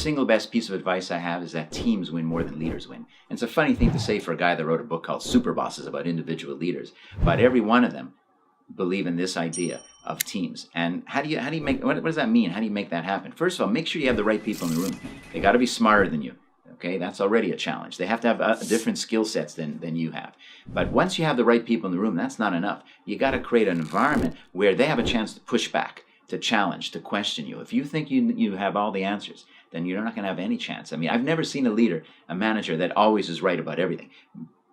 single best piece of advice I have is that teams win more than leaders win. And it's a funny thing to say for a guy that wrote a book called Super Bosses about individual leaders, but every one of them believe in this idea of teams. And how do you make, what does that mean? How do you make that happen? First of all, make sure you have the right people in the room. They got to be smarter than you. Okay, that's already a challenge. They have to have different skill sets than you have. But once you have the right people in the room, that's not enough. You got to create an environment where they have a chance to push back, to challenge, to question you. If you think you have all the answers, then you're not going to have any chance. I mean, I've never seen a leader, a manager that always is right about everything.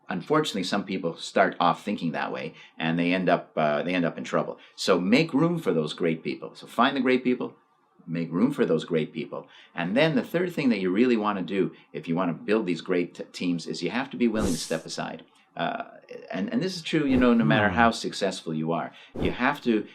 Unfortunately, some people start off thinking that way, and they end up in trouble. So make room for those great people. So find the great people, make room for those great people. And then the third thing that you really want to do if you want to build these great teams is you have to be willing to step aside. And this is true, no matter how successful you are. You have to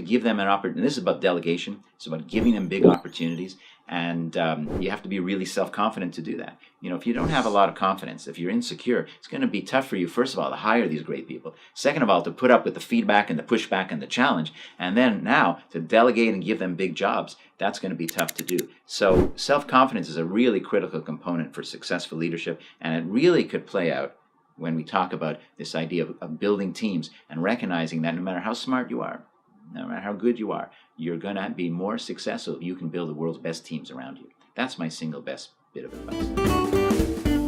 give them an opportunity. This is about delegation. It's about giving them big opportunities. And you have to be really self-confident to do that. If you don't have a lot of confidence, if you're insecure, it's going to be tough for you, first of all, to hire these great people. Second of all, to put up with the feedback and the pushback and the challenge. And then now to delegate and give them big jobs, that's going to be tough to do. So self-confidence is a really critical component for successful leadership. And it really could play out when we talk about this idea of building teams and recognizing that no matter how smart you are, no matter how good you are, you're going to be more successful if you can build the world's best teams around you. That's my single best bit of advice.